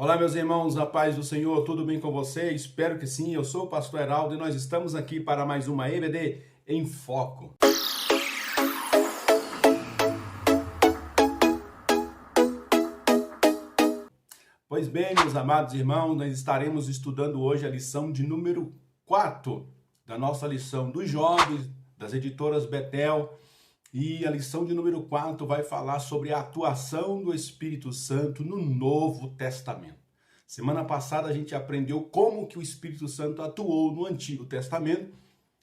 Olá, meus irmãos, a paz do Senhor, tudo bem com você? Espero que sim. Eu sou o pastor Heraldo e nós estamos aqui para mais uma EBD em Foco. Pois bem, meus amados irmãos, nós estaremos estudando hoje a lição de número 4 da nossa lição dos jovens, das editoras Betel. E a lição de número 4 vai falar sobre a atuação do Espírito Santo no Novo Testamento. Semana passada a gente aprendeu como que o Espírito Santo atuou no Antigo Testamento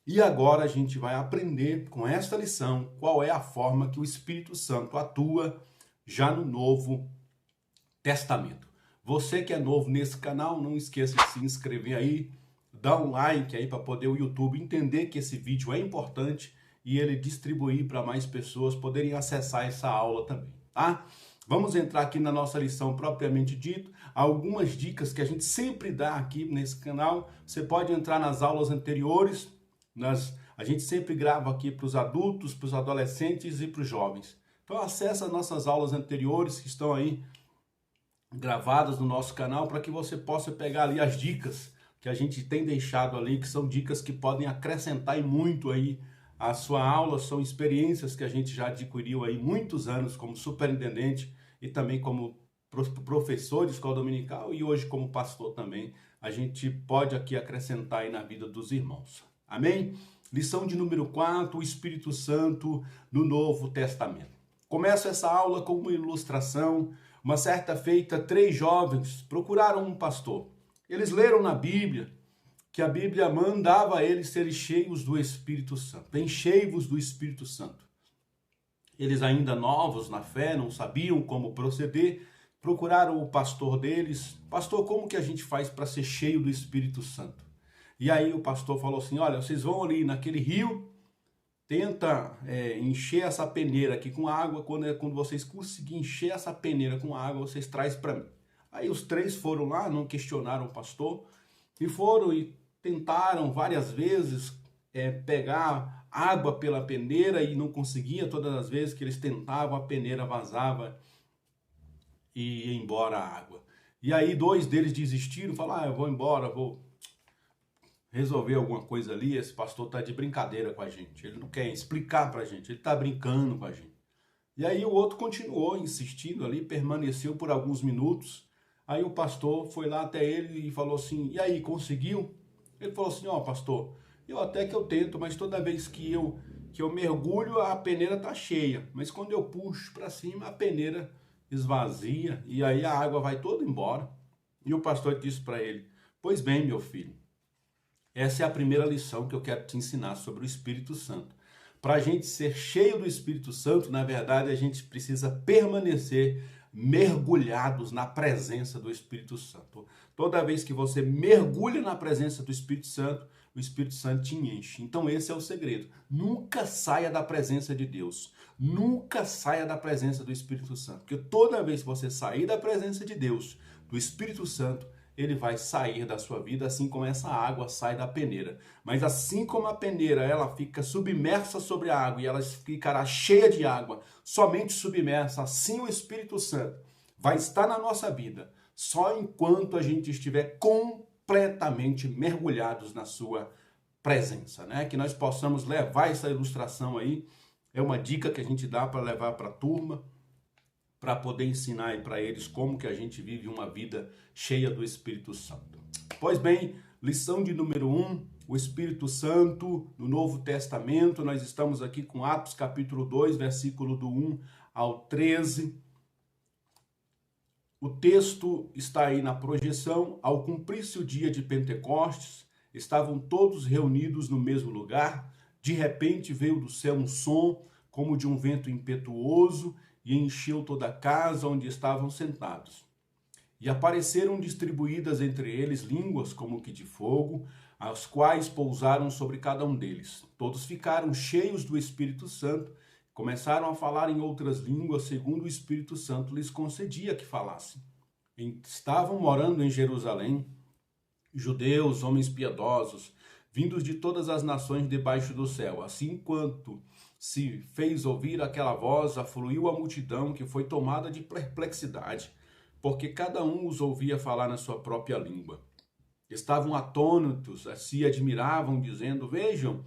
e agora a gente vai aprender com esta lição qual é a forma que o Espírito Santo atua já no Novo Testamento. Você que é novo nesse canal, não esqueça de se inscrever aí, dá um like aí para poder o YouTube entender que esse vídeo é importante e ele distribuir para mais pessoas poderem acessar essa aula também, tá? Vamos entrar aqui na nossa lição propriamente dito, algumas dicas que a gente sempre dá aqui nesse canal. Você pode entrar nas aulas anteriores, a gente sempre grava aqui para os adultos, para os adolescentes e para os jovens. Então acessa as nossas aulas anteriores que estão aí gravadas no nosso canal para que você possa pegar ali as dicas que a gente tem deixado ali, que são dicas que podem acrescentar e muito aí a sua aula. São experiências que a gente já adquiriu aí muitos anos como superintendente e também como professor de escola dominical e hoje como pastor também. A gente pode aqui acrescentar aí na vida dos irmãos. Amém? Lição de número 4, o Espírito Santo no Novo Testamento. Começo essa aula com uma ilustração. Uma certa feita, 3 jovens procuraram um pastor. Eles leram na Bíblia que a Bíblia mandava a eles serem cheios do Espírito Santo. Enchei-vos do Espírito Santo. Eles ainda novos na fé, não sabiam como proceder, procuraram o pastor deles. Pastor, como que a gente faz para ser cheio do Espírito Santo? E aí o pastor falou assim, olha, vocês vão ali naquele rio, tenta encher essa peneira aqui com água, quando vocês conseguirem encher essa peneira com água, vocês trazem para mim. Aí os 3 foram lá, não questionaram o pastor, e foram e tentaram várias vezes pegar água pela peneira e não conseguia. Todas as vezes que eles tentavam, a peneira vazava e ia embora a água. E aí 2 deles desistiram, falaram, eu vou embora, vou resolver alguma coisa ali, esse pastor está de brincadeira com a gente, ele não quer explicar para a gente, ele está brincando com a gente. E aí o outro continuou insistindo ali, permaneceu por alguns minutos. Aí o pastor foi lá até ele e falou assim, e aí, conseguiu? Ele falou assim, ó, pastor, eu até que eu tento, mas toda vez que eu mergulho, a peneira tá cheia. Mas quando eu puxo para cima, a peneira esvazia e aí a água vai toda embora. E o pastor disse para ele, pois bem, meu filho, essa é a primeira lição que eu quero te ensinar sobre o Espírito Santo. Para a gente ser cheio do Espírito Santo, na verdade, a gente precisa permanecer mergulhados na presença do Espírito Santo. Toda vez que você mergulha na presença do Espírito Santo, o Espírito Santo te enche. Então esse é o segredo. Nunca saia da presença de Deus. Nunca saia da presença do Espírito Santo. Porque toda vez que você sair da presença de Deus, do Espírito Santo, ele vai sair da sua vida, assim como essa água sai da peneira. Mas assim como a peneira, ela fica submersa sobre a água e ela ficará cheia de água, somente submersa, assim o Espírito Santo vai estar na nossa vida, só enquanto a gente estiver completamente mergulhados na sua presença, né? Que nós possamos levar essa ilustração aí, é uma dica que a gente dá para levar para a turma, para poder ensinar para eles como que a gente vive uma vida cheia do Espírito Santo. Pois bem, lição de número 1, o Espírito Santo no Novo Testamento. Nós estamos aqui com Atos capítulo 2, versículo do 1 ao 13. O texto está aí na projeção. Ao cumprir-se o dia de Pentecostes, estavam todos reunidos no mesmo lugar. De repente veio do céu um som como de um vento impetuoso e encheu toda a casa onde estavam sentados. E apareceram distribuídas entre eles línguas como que de fogo, as quais pousaram sobre cada um deles. Todos ficaram cheios do Espírito Santo, começaram a falar em outras línguas, segundo o Espírito Santo lhes concedia que falassem. Estavam morando em Jerusalém judeus, homens piedosos, vindos de todas as nações debaixo do céu. Assim, quanto se fez ouvir aquela voz, afluiu a multidão, que foi tomada de perplexidade. porque cada um os ouvia falar na sua própria língua. Estavam atônitos, se admiravam, dizendo: vejam,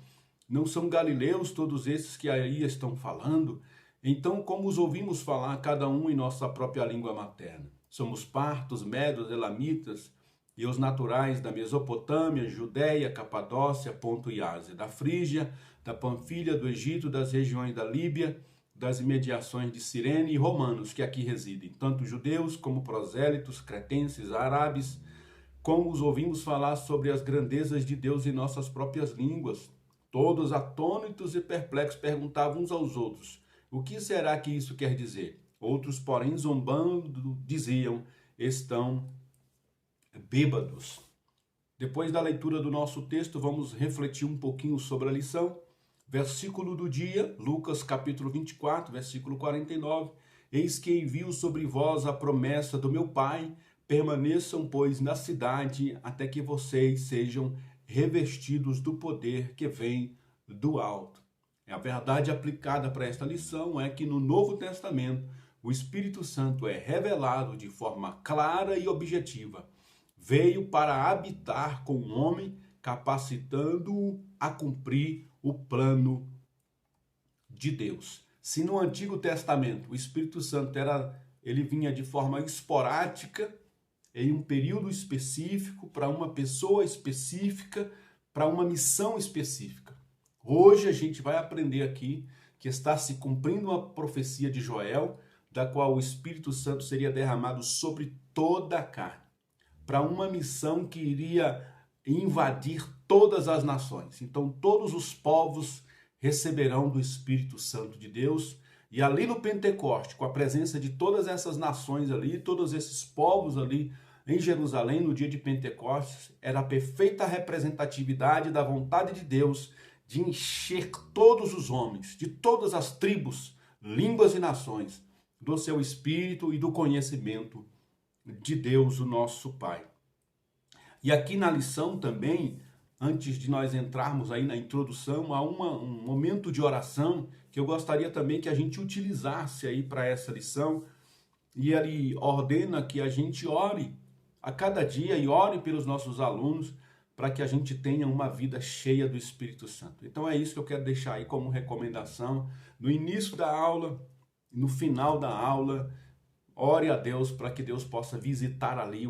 não são galileus todos esses que aí estão falando? Então, como os ouvimos falar, cada um em nossa própria língua materna? Somos partos, medos, elamitas e os naturais da Mesopotâmia, Judéia, Capadócia, Ponto e Ásia, da Frígia, da Panfilha, do Egito, das regiões da Líbia, das imediações de Cirene e romanos que aqui residem, tanto judeus como prosélitos, cretenses, árabes, como os ouvimos falar sobre as grandezas de Deus em nossas próprias línguas. Todos atônitos e perplexos perguntavam uns aos outros: o que será que isso quer dizer? Outros, porém, zombando, diziam: estão bêbados. Depois da leitura do nosso texto, vamos refletir um pouquinho sobre a lição. Versículo do dia, Lucas capítulo 24, versículo 49. Eis que envio sobre vós a promessa do meu Pai, permaneçam, pois, na cidade, até que vocês sejam revestidos do poder que vem do alto. A verdade aplicada para esta lição é que no Novo Testamento, o Espírito Santo é revelado de forma clara e objetiva. Veio para habitar com o homem, capacitando-o a cumprir o plano de Deus. Se no Antigo Testamento o Espírito Santo ele vinha de forma esporádica, em um período específico, para uma pessoa específica, para uma missão específica. Hoje a gente vai aprender aqui que está se cumprindo uma profecia de Joel, da qual o Espírito Santo seria derramado sobre toda a carne, para uma missão que iria invadir todas as nações. Então todos os povos receberão do Espírito Santo de Deus, e ali no Pentecoste, com a presença de todas essas nações ali, todos esses povos ali em Jerusalém, no dia de Pentecostes, era a perfeita representatividade da vontade de Deus de encher todos os homens, de todas as tribos, línguas e nações, do seu Espírito e do conhecimento de Deus, o nosso Pai. E aqui na lição também, antes de nós entrarmos aí na introdução, há um momento de oração que eu gostaria também que a gente utilizasse aí para essa lição. E ele ordena que a gente ore a cada dia e ore pelos nossos alunos para que a gente tenha uma vida cheia do Espírito Santo. Então é isso que eu quero deixar aí como recomendação. No início da aula, no final da aula, ore a Deus para que Deus possa visitar ali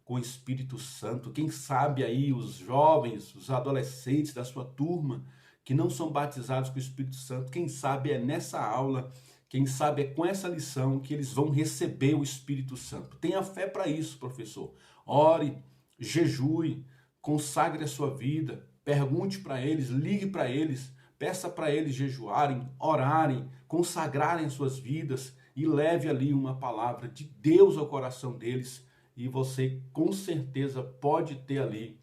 com o Espírito Santo. Quem sabe aí os jovens, os adolescentes da sua turma que não são batizados com o Espírito Santo, quem sabe é nessa aula, quem sabe é com essa lição que eles vão receber o Espírito Santo. Tenha fé para isso, professor. Ore, jejue, consagre a sua vida, pergunte para eles, ligue para eles, peça para eles jejuarem, orarem, consagrarem suas vidas e leve ali uma palavra de Deus ao coração deles, e você com certeza pode ter ali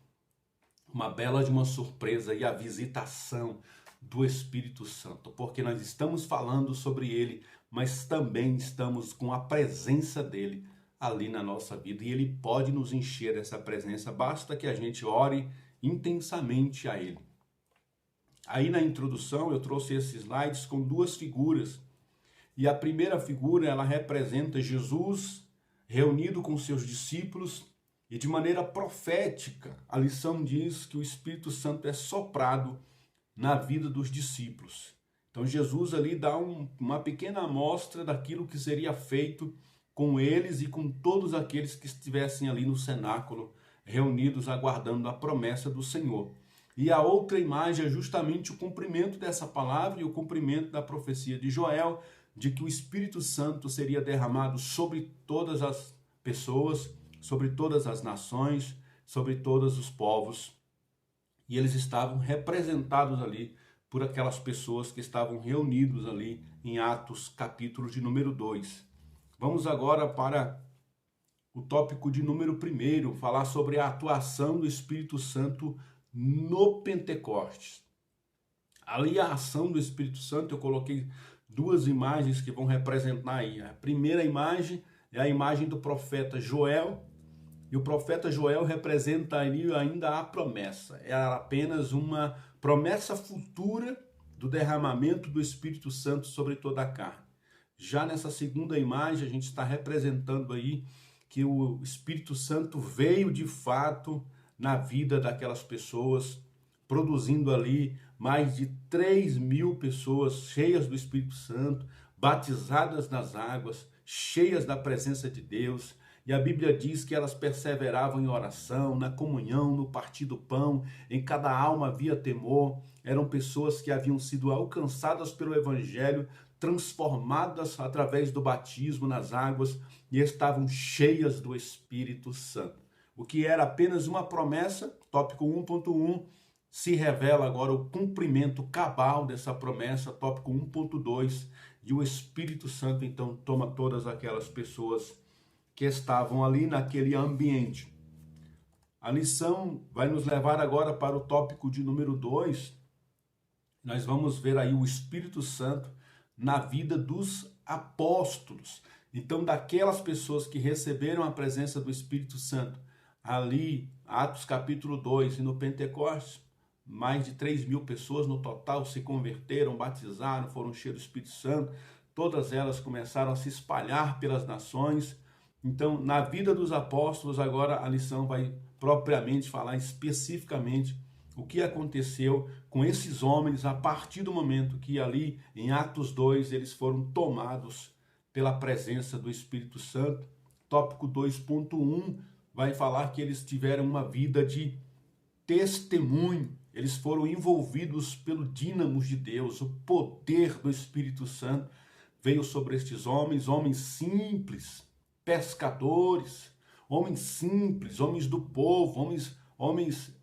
uma bela de uma surpresa e a visitação do Espírito Santo, porque nós estamos falando sobre ele, mas também estamos com a presença dele ali na nossa vida, e ele pode nos encher dessa presença, basta que a gente ore intensamente a ele. Aí na introdução eu trouxe esses slides com duas figuras, e a primeira figura ela representa Jesus reunido com seus discípulos, e de maneira profética a lição diz que o Espírito Santo é soprado na vida dos discípulos. Então Jesus ali dá uma pequena amostra daquilo que seria feito com eles e com todos aqueles que estivessem ali no cenáculo, reunidos aguardando a promessa do Senhor. E a outra imagem é justamente o cumprimento dessa palavra e o cumprimento da profecia de Joel, de que o Espírito Santo seria derramado sobre todas as pessoas, sobre todas as nações, sobre todos os povos. E eles estavam representados ali por aquelas pessoas que estavam reunidos ali em Atos, capítulo de número 2. Vamos agora para o tópico de número 1, falar sobre a atuação do Espírito Santo no Pentecostes. Ali a ação do Espírito Santo, eu coloquei duas imagens que vão representar aí. A primeira imagem é a imagem do profeta Joel, e o profeta Joel representa ali ainda a promessa. É apenas uma promessa futura do derramamento do Espírito Santo sobre toda a carne. Já nessa segunda imagem, a gente está representando aí que o Espírito Santo veio de fato na vida daquelas pessoas, produzindo ali mais de 3.000 pessoas cheias do Espírito Santo, batizadas nas águas, cheias da presença de Deus. E a Bíblia diz que elas perseveravam em oração, na comunhão, no partir do pão, em cada alma havia temor. Eram pessoas que haviam sido alcançadas pelo Evangelho, transformadas através do batismo nas águas e estavam cheias do Espírito Santo. O que era apenas uma promessa, tópico 1.1, se revela agora o cumprimento cabal dessa promessa, tópico 1.2, e o Espírito Santo então toma todas aquelas pessoas que estavam ali naquele ambiente. A lição vai nos levar agora para o tópico de número 2. Nós vamos ver aí o Espírito Santo na vida dos apóstolos. Então, daquelas pessoas que receberam a presença do Espírito Santo, ali, Atos capítulo 2 e no Pentecostes, mais de 3.000 pessoas no total se converteram, batizaram, foram cheios do Espírito Santo. Todas elas começaram a se espalhar pelas nações. Então, na vida dos apóstolos, agora a lição vai propriamente falar especificamente o que aconteceu com esses homens a partir do momento que ali, em Atos 2, eles foram tomados pela presença do Espírito Santo. Tópico 2.1 vai falar que eles tiveram uma vida de testemunho. Eles foram envolvidos pelo dínamo de Deus, o poder do Espírito Santo veio sobre estes homens, homens simples, pescadores, homens simples, homens do povo, homens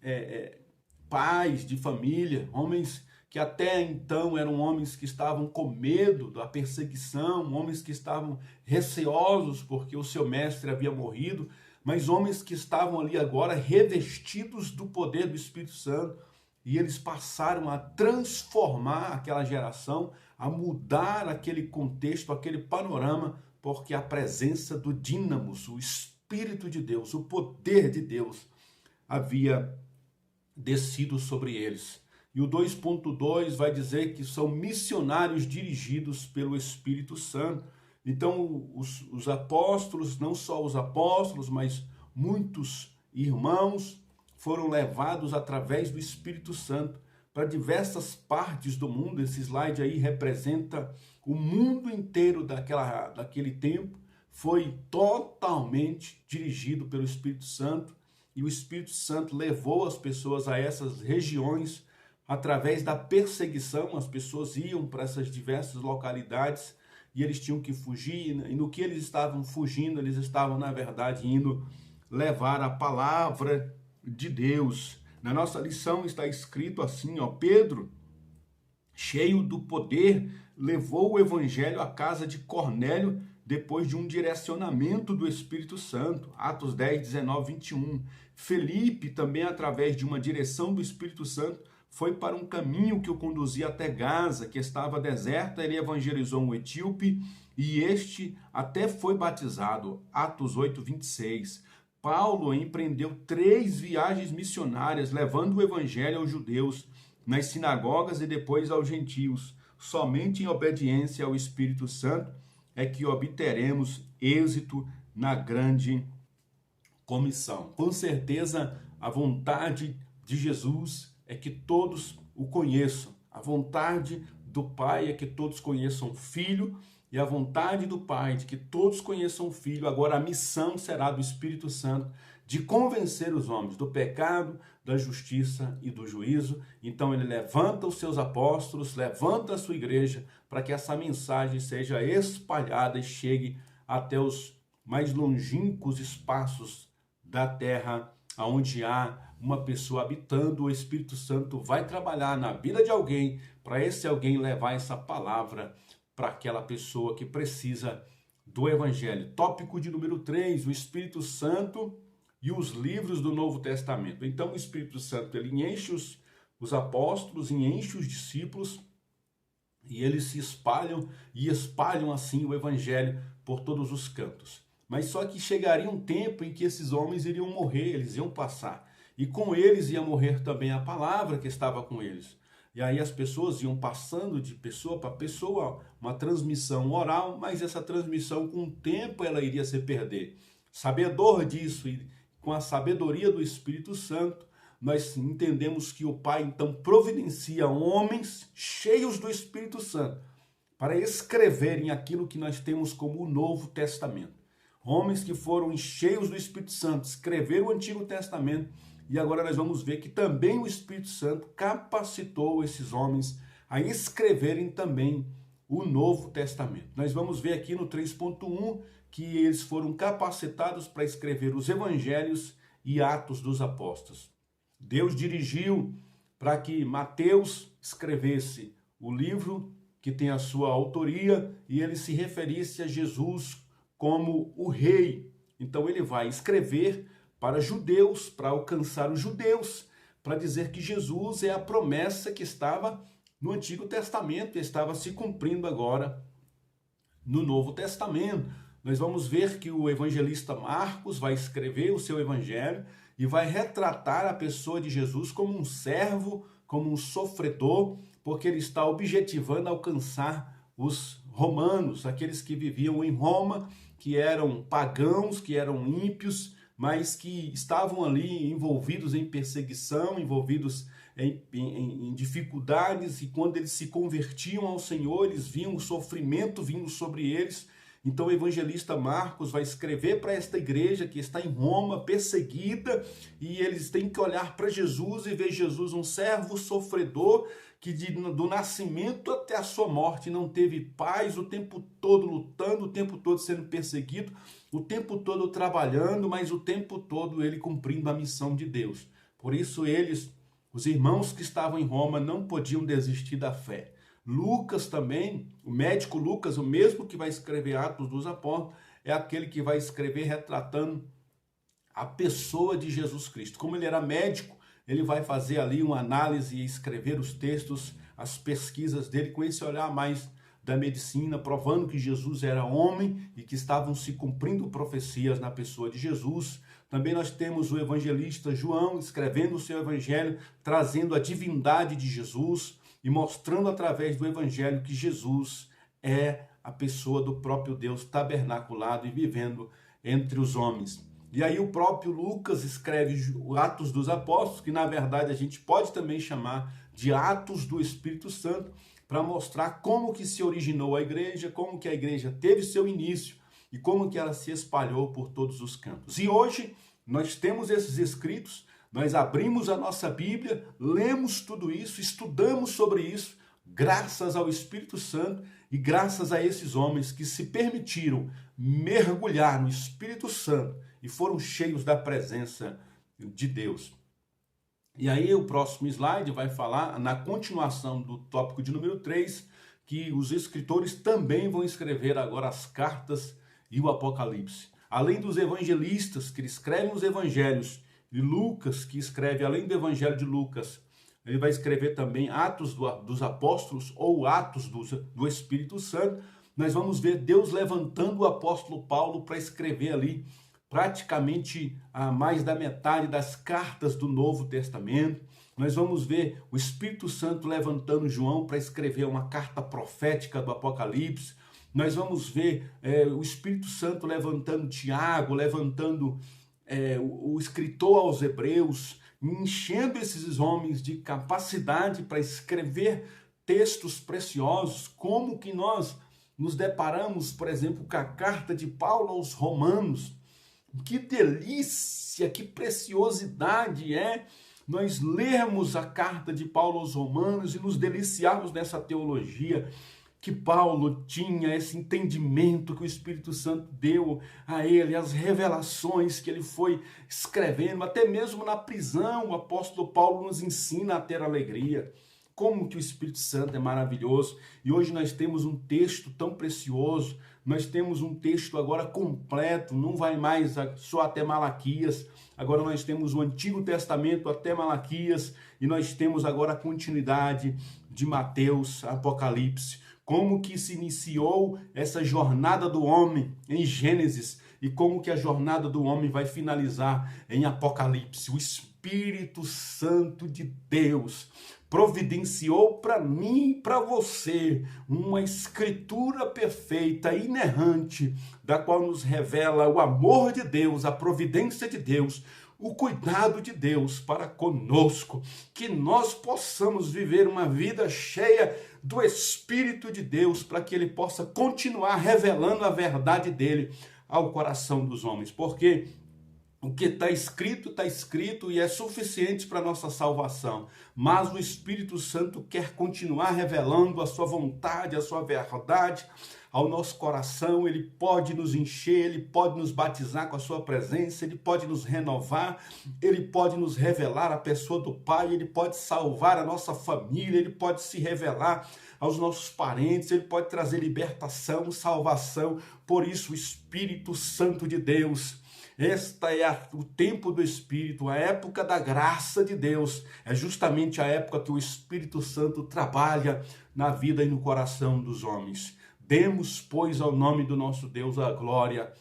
pais de família, homens que até então eram homens que estavam com medo da perseguição, homens que estavam receosos porque o seu mestre havia morrido, mas homens que estavam ali agora revestidos do poder do Espírito Santo, e eles passaram a transformar aquela geração, a mudar aquele contexto, aquele panorama, porque a presença do dínamos, o Espírito de Deus, o poder de Deus, havia descido sobre eles. E o 2.2 vai dizer que são missionários dirigidos pelo Espírito Santo. Então, os apóstolos, não só os apóstolos, mas muitos irmãos foram levados através do Espírito Santo para diversas partes do mundo. Esse slide aí representa o mundo inteiro daquele tempo, foi totalmente dirigido pelo Espírito Santo, e o Espírito Santo levou as pessoas a essas regiões através da perseguição. As pessoas iam para essas diversas localidades e eles tinham que fugir, e no que eles estavam fugindo, eles estavam, na verdade, indo levar a palavra de Deus. Na nossa lição está escrito assim, Pedro, cheio do poder, levou o evangelho à casa de Cornélio depois de um direcionamento do Espírito Santo. Atos 10, 19, 21. Felipe, também através de uma direção do Espírito Santo, foi para um caminho que o conduzia até Gaza, que estava deserta. Ele evangelizou um etíope e este até foi batizado. Atos 8, 26. Paulo empreendeu 3 viagens missionárias, levando o evangelho aos judeus, nas sinagogas e depois aos gentios. Somente em obediência ao Espírito Santo é que obteremos êxito na grande comissão. Com certeza, a vontade de Jesus é que todos o conheçam. A vontade do Pai é que todos conheçam o Filho, e a vontade do Pai de que todos conheçam o Filho. Agora a missão será do Espírito Santo de convencer os homens do pecado, da justiça e do juízo. Então ele levanta os seus apóstolos, levanta a sua igreja, para que essa mensagem seja espalhada e chegue até os mais longínquos espaços da terra, onde há uma pessoa habitando. O Espírito Santo vai trabalhar na vida de alguém, para esse alguém levar essa palavra para aquela pessoa que precisa do Evangelho. Tópico de número 3, o Espírito Santo e os livros do Novo Testamento. Então o Espírito Santo ele enche os apóstolos, enche os discípulos, e eles se espalham e espalham assim o Evangelho por todos os cantos. Mas só que chegaria um tempo em que esses homens iriam morrer, eles iam passar. E com eles ia morrer também a palavra que estava com eles. E aí as pessoas iam passando de pessoa para pessoa, uma transmissão oral, mas essa transmissão com o tempo ela iria se perder. Sabedor disso e com a sabedoria do Espírito Santo, nós entendemos que o Pai então providencia homens cheios do Espírito Santo para escreverem aquilo que nós temos como o Novo Testamento. Homens que foram cheios do Espírito Santo, escreveram o Antigo Testamento, e agora nós vamos ver que também o Espírito Santo capacitou esses homens a escreverem também o Novo Testamento. Nós vamos ver aqui no 3.1 que eles foram capacitados para escrever os Evangelhos e Atos dos Apóstolos. Deus dirigiu para que Mateus escrevesse o livro que tem a sua autoria e ele se referisse a Jesus como o rei. Então ele vai escrever para judeus, para alcançar os judeus, para dizer que Jesus é a promessa que estava no Antigo Testamento e estava se cumprindo agora no Novo Testamento. Nós vamos ver que o evangelista Marcos vai escrever o seu evangelho e vai retratar a pessoa de Jesus como um servo, como um sofredor, porque ele está objetivando alcançar os romanos, aqueles que viviam em Roma, que eram pagãos, que eram ímpios, mas que estavam ali envolvidos em perseguição, envolvidos em dificuldades, e quando eles se convertiam ao Senhor, eles viam o sofrimento vindo sobre eles. Então o evangelista Marcos vai escrever para esta igreja que está em Roma, perseguida, e eles têm que olhar para Jesus e ver Jesus um servo sofredor, que do nascimento até a sua morte não teve paz, o tempo todo lutando, o tempo todo sendo perseguido, o tempo todo trabalhando, mas o tempo todo ele cumprindo a missão de Deus. Por isso eles, os irmãos que estavam em Roma, não podiam desistir da fé. Lucas também, o médico Lucas, o mesmo que vai escrever Atos dos Apóstolos, é aquele que vai escrever retratando a pessoa de Jesus Cristo. Como ele era médico, ele vai fazer ali uma análise e escrever os textos, as pesquisas dele com esse olhar mais da medicina, provando que Jesus era homem e que estavam se cumprindo profecias na pessoa de Jesus. Também nós temos o evangelista João escrevendo o seu evangelho, trazendo a divindade de Jesus e mostrando através do evangelho que Jesus é a pessoa do próprio Deus tabernaculado e vivendo entre os homens. E aí o próprio Lucas escreve o Atos dos Apóstolos, que na verdade a gente pode também chamar de Atos do Espírito Santo, para mostrar como que se originou a igreja, como que a igreja teve seu início e como que ela se espalhou por todos os cantos. E hoje nós temos esses escritos, nós abrimos a nossa Bíblia, lemos tudo isso, estudamos sobre isso, graças ao Espírito Santo e graças a esses homens que se permitiram mergulhar no Espírito Santo e foram cheios da presença de Deus. E aí o próximo slide vai falar, na continuação do tópico de número 3, que os escritores também vão escrever agora as cartas e o Apocalipse. Além dos evangelistas que escrevem os evangelhos, e Lucas, que escreve, além do evangelho de Lucas, ele vai escrever também Atos dos Apóstolos ou Atos do Espírito Santo. Nós vamos ver Deus levantando o apóstolo Paulo para escrever ali praticamente a mais da metade das cartas do Novo Testamento. Nós vamos ver o Espírito Santo levantando João para escrever uma carta profética do Apocalipse. Nós vamos ver o Espírito Santo levantando Tiago, levantando o escritor aos Hebreus, enchendo esses homens de capacidade para escrever textos preciosos. Como que nós nos deparamos, por exemplo, com a carta de Paulo aos Romanos? Que delícia, que preciosidade é nós lermos a carta de Paulo aos Romanos e nos deliciarmos nessa teologia que Paulo tinha, esse entendimento que o Espírito Santo deu a ele, as revelações que ele foi escrevendo, até mesmo na prisão, o apóstolo Paulo nos ensina a ter alegria. Como que o Espírito Santo é maravilhoso. E hoje nós temos um texto tão precioso, nós temos um texto agora completo, não vai mais só até Malaquias, agora nós temos o Antigo Testamento até Malaquias, e nós temos agora a continuidade de Mateus, Apocalipse. Como que se iniciou essa jornada do homem em Gênesis, e como que a jornada do homem vai finalizar em Apocalipse. O Espírito Santo de Deus providenciou para mim e para você uma escritura perfeita, inerrante, da qual nos revela o amor de Deus, a providência de Deus, o cuidado de Deus para conosco, que nós possamos viver uma vida cheia do Espírito de Deus, para que Ele possa continuar revelando a verdade dele ao coração dos homens, porque o que está escrito e é suficiente para a nossa salvação. Mas o Espírito Santo quer continuar revelando a sua vontade, a sua verdade ao nosso coração. Ele pode nos encher, ele pode nos batizar com a sua presença, ele pode nos renovar, ele pode nos revelar a pessoa do Pai, ele pode salvar a nossa família, ele pode se revelar aos nossos parentes, ele pode trazer libertação, salvação. Por isso, o Espírito Santo de Deus, esta é o tempo do Espírito, a época da graça de Deus. É justamente a época que o Espírito Santo trabalha na vida e no coração dos homens. Demos, pois, ao nome do nosso Deus a glória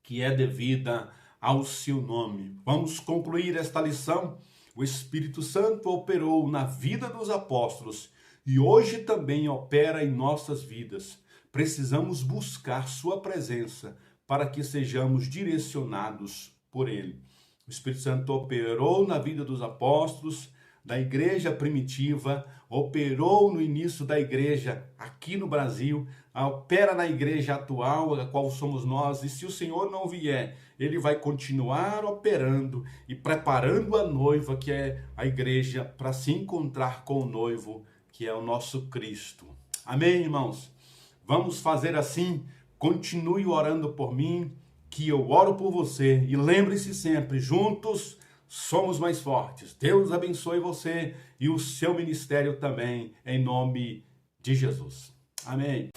que é devida ao seu nome. Vamos concluir esta lição. O Espírito Santo operou na vida dos apóstolos e hoje também opera em nossas vidas. Precisamos buscar sua presença para que sejamos direcionados por Ele. O Espírito Santo operou na vida dos apóstolos, da igreja primitiva, operou no início da igreja aqui no Brasil, opera na igreja atual, a qual somos nós, e se o Senhor não vier, Ele vai continuar operando e preparando a noiva, que é a igreja, para se encontrar com o noivo, que é o nosso Cristo. Amém, irmãos? Vamos fazer assim. Continue orando por mim, que eu oro por você. E lembre-se sempre, juntos somos mais fortes. Deus abençoe você e o seu ministério também, em nome de Jesus. Amém.